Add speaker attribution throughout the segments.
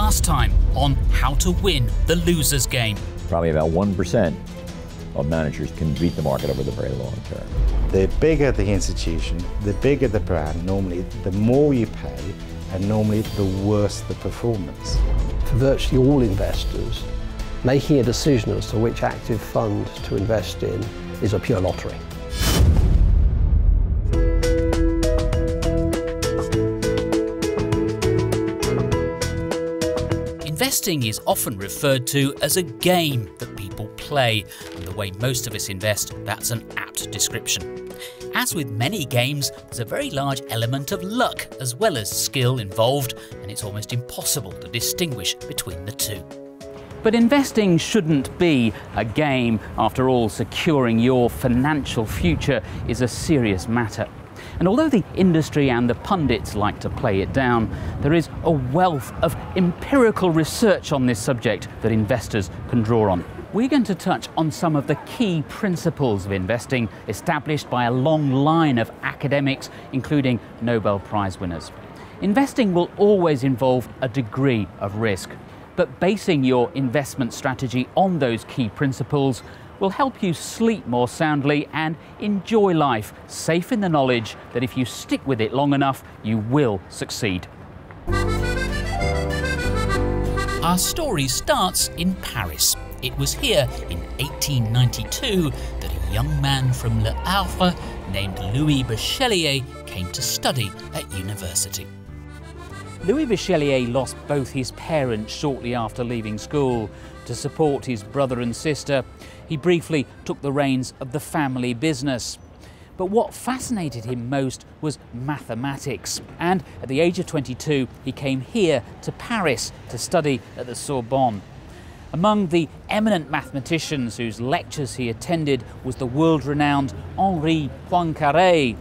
Speaker 1: last time on how to win the loser's game.
Speaker 2: Probably about 1% of managers can beat the market over the very long term.
Speaker 3: The bigger the institution, the bigger the brand, normally the more you pay, and normally the worse the performance.
Speaker 4: For virtually all investors, making a decision as to which active fund to invest in is a pure lottery.
Speaker 1: Investing is often referred to as a game that people play, and the way most of us invest, that's an apt description. As with many games, there's a very large element of luck as well as skill involved, and it's almost impossible to distinguish between the two. But investing shouldn't be a game. After all, securing your financial future is a serious matter. And although the industry and the pundits like to play it down, there is a wealth of empirical research on this subject that investors can draw on. We're going to touch on some of the key principles of investing established by a long line of academics, including Nobel Prize winners. Investing will always involve a degree of risk, but basing your investment strategy on those key principles will help you sleep more soundly and enjoy life, safe in the knowledge that if you stick with it long enough, you will succeed. Our story starts in Paris. It was here in 1892 that a young man from Le Havre named Louis Bachelier came to study at university. Louis Bachelier lost both his parents shortly after leaving school. To support his brother and sister, he briefly took the reins of the family business. But what fascinated him most was mathematics, and at the age of 22 he came here to Paris to study at the Sorbonne. Among the eminent mathematicians whose lectures he attended was the world-renowned Henri Poincaré.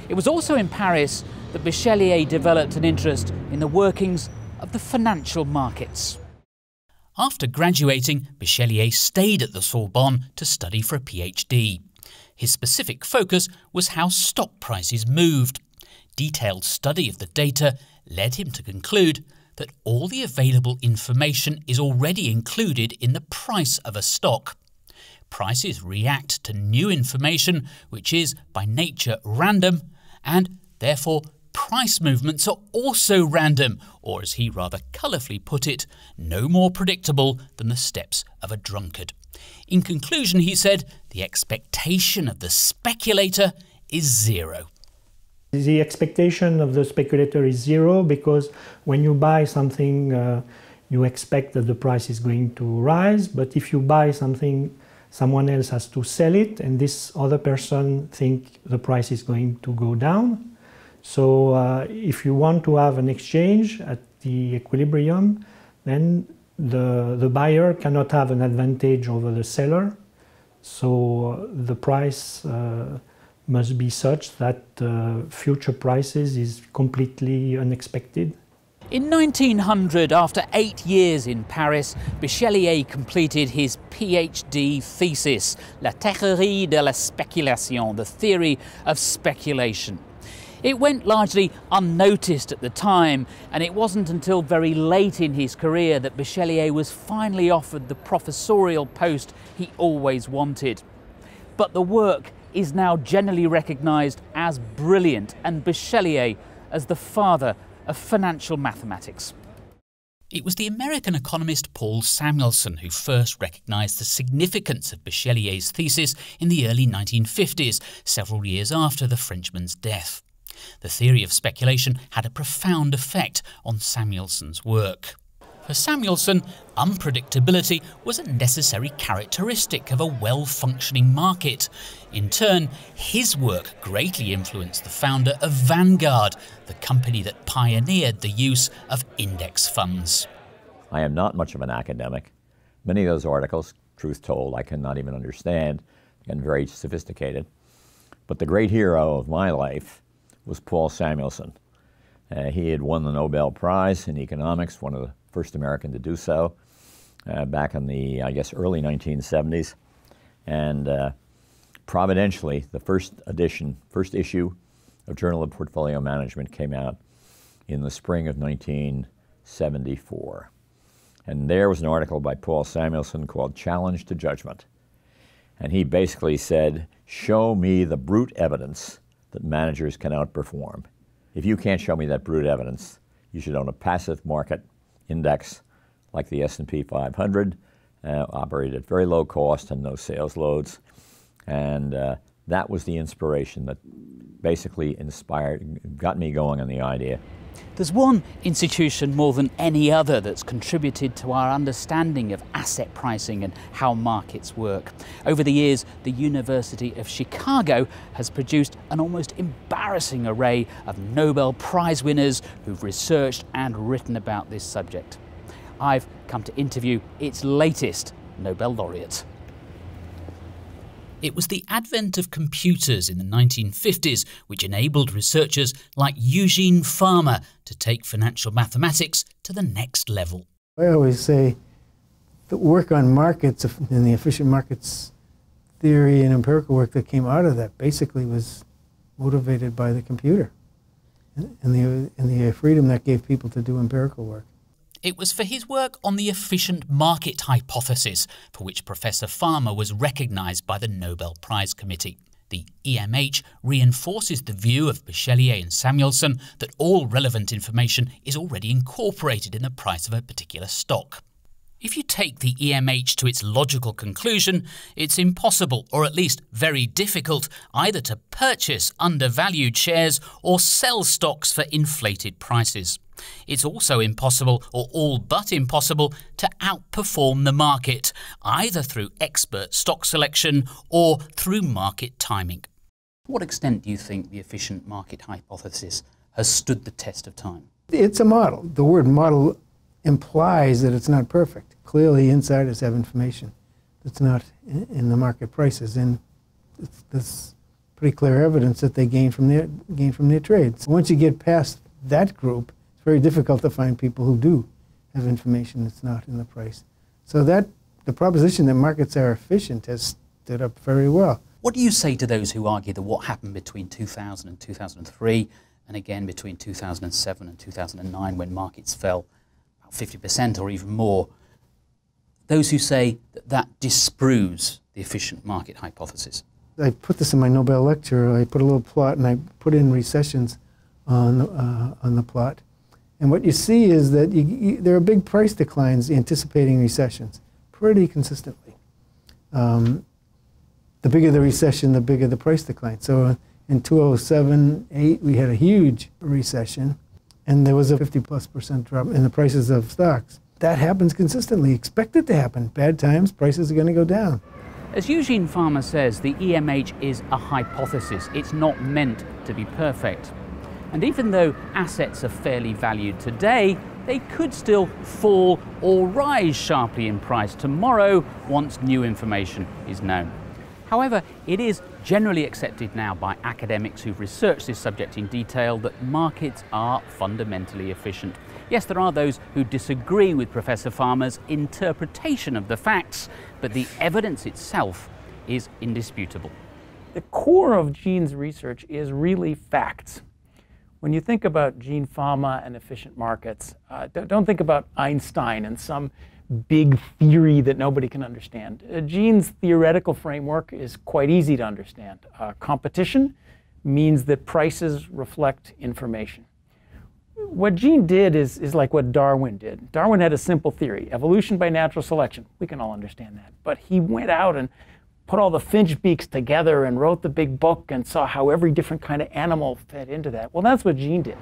Speaker 1: It was also in Paris that Bachelier developed an interest in the workings of the financial markets. After graduating, Bachelier stayed at the Sorbonne to study for a PhD. His specific focus was how stock prices moved. Detailed study of the data led him to conclude that all the available information is already included in the price of a stock. Prices react to new information, which is by nature random, and therefore price movements are also random, or as he rather colourfully put it, no more predictable than the steps of a drunkard. In conclusion, he said, the expectation of the speculator is zero.
Speaker 5: The expectation of the speculator is zero because when you buy something, you expect that the price is going to rise, but if you buy something, someone else has to sell it, and this other person thinks the price is going to go down. So if you want to have an exchange at the equilibrium, then the buyer cannot have an advantage over the seller. So the price must be such that future prices is completely unexpected.
Speaker 1: In 1900, after 8 years in Paris, Bachelier completed his PhD thesis, La théorie de la spéculation, the theory of speculation. It went largely unnoticed at the time, and it wasn't until very late in his career that Bachelier was finally offered the professorial post he always wanted. But the work is now generally recognised as brilliant, and Bachelier as the father of financial mathematics. It was the American economist Paul Samuelson who first recognised the significance of Bachelier's thesis in the early 1950s, several years after the Frenchman's death. The theory of speculation had a profound effect on Samuelson's work. For Samuelson, unpredictability was a necessary characteristic of a well-functioning market. In turn, his work greatly influenced the founder of Vanguard, the company that pioneered the use of index funds.
Speaker 2: I am not much of an academic. Many of those articles, truth told, I cannot even understand, and very sophisticated. But the great hero of my life was Paul Samuelson. He had won the Nobel Prize in economics, one of the first American to do so, back in the, I guess, early 1970s. And providentially, the first issue of Journal of Portfolio Management came out in the spring of 1974. And there was an article by Paul Samuelson called Challenge to Judgment. And he basically said, show me the brute evidence that managers can outperform. If you can't show me that brute evidence, you should own a passive market index like the S&P 500, operate at very low cost and no sales loads. And that was the inspiration that basically got me going on the idea.
Speaker 1: There's one institution more than any other that's contributed to our understanding of asset pricing and how markets work. Over the years, the University of Chicago has produced an almost embarrassing array of Nobel Prize winners who've researched and written about this subject. I've come to interview its latest Nobel laureate. It was the advent of computers in the 1950s which enabled researchers like Eugene Fama to take financial mathematics to the next level.
Speaker 6: I always say the work on markets and the efficient markets theory and empirical work that came out of that basically was motivated by the computer and the freedom that gave people to do empirical work.
Speaker 1: It was for his work on the efficient market hypothesis for which Professor Fama was recognised by the Nobel Prize Committee. The EMH reinforces the view of Bachelier and Samuelson that all relevant information is already incorporated in the price of a particular stock. If you take the EMH to its logical conclusion, it's impossible, or at least very difficult, either to purchase undervalued shares or sell stocks for inflated prices. It's also impossible, or all but impossible, to outperform the market, either through expert stock selection or through market timing. To what extent do you think the efficient market hypothesis has stood the test of time?
Speaker 6: It's a model. The word model implies that it's not perfect. Clearly, insiders have information that's not in the market prices, and that's pretty clear evidence that they gain from their trades. Once you get past that group, it's very difficult to find people who do have information that's not in the price. So that the proposition that markets are efficient has stood up very well.
Speaker 1: What do you say to those who argue that what happened between 2000 and 2003, and again between 2007 and 2009 when markets fell about 50% or even more, those who say that that disproves the efficient market hypothesis?
Speaker 6: I put this in my Nobel lecture. I put a little plot and I put in recessions on the plot. And what you see is that there are big price declines anticipating recessions pretty consistently. The bigger the recession, the bigger the price decline. So in 2007-08, we had a huge recession, and there was a 50+% drop in the prices of stocks. That happens consistently. Expect it to happen. Bad times, prices are going to go down.
Speaker 1: As Eugene Fama says, the EMH is a hypothesis. It's not meant to be perfect. And even though assets are fairly valued today, they could still fall or rise sharply in price tomorrow once new information is known. However, it is generally accepted now by academics who've researched this subject in detail that markets are fundamentally efficient. Yes, there are those who disagree with Professor Fama's interpretation of the facts, but the evidence itself is indisputable.
Speaker 7: The core of Gene's research is really facts. When you think about Gene Fama and efficient markets, don't think about Einstein and some big theory that nobody can understand. Gene's theoretical framework is quite easy to understand. Competition means that prices reflect information. What Gene did is like what Darwin did. Darwin had a simple theory, evolution by natural selection. We can all understand that. But he went out and put all the finch beaks together and wrote the big book and saw how every different kind of animal fed into that. Well, that's what Gene did.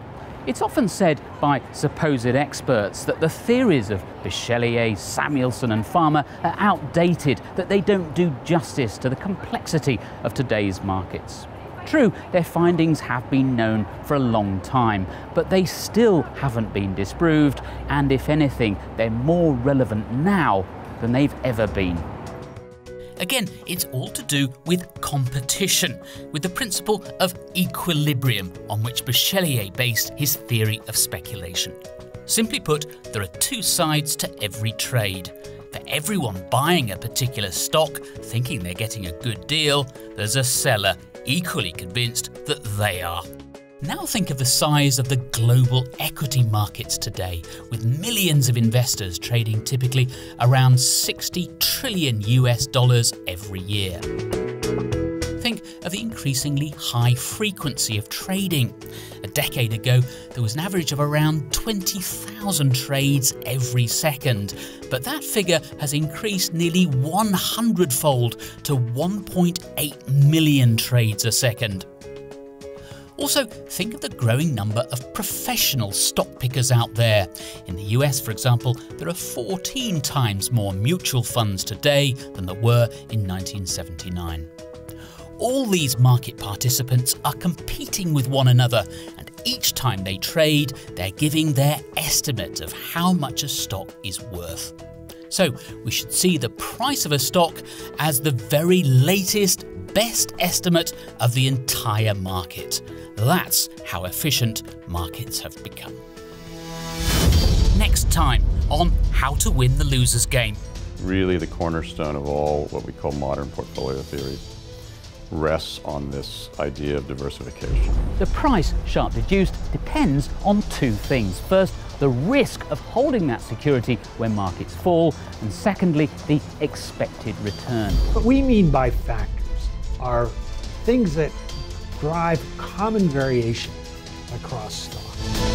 Speaker 1: It's often said by supposed experts that the theories of Bachelier, Samuelson and Fama are outdated, that they don't do justice to the complexity of today's markets. True, their findings have been known for a long time, but they still haven't been disproved, and if anything, they're more relevant now than they've ever been. Again, it's all to do with competition, with the principle of equilibrium on which Bachelier based his theory of speculation. Simply put, there are two sides to every trade. For everyone buying a particular stock, thinking they're getting a good deal, there's a seller equally convinced that they are. Now think of the size of the global equity markets today, with millions of investors trading typically around $60 trillion every year. Think of the increasingly high frequency of trading. A decade ago, there was an average of around 20,000 trades every second, but that figure has increased nearly 100-fold to 1.8 million trades a second. Also, think of the growing number of professional stock pickers out there. In the US, for example, there are 14 times more mutual funds today than there were in 1979. All these market participants are competing with one another, and each time they trade, they're giving their estimate of how much a stock is worth. So we should see the price of a stock as the very latest, best estimate of the entire market. That's how efficient markets have become. Next time on How to Win the Loser's Game.
Speaker 8: Really the cornerstone of all what we call modern portfolio theory rests on this idea of diversification.
Speaker 9: The price, sharp reduced, depends on two things. First, the risk of holding that security when markets fall, and secondly, the expected return.
Speaker 10: What we mean by factors are things that drive common variation across stocks.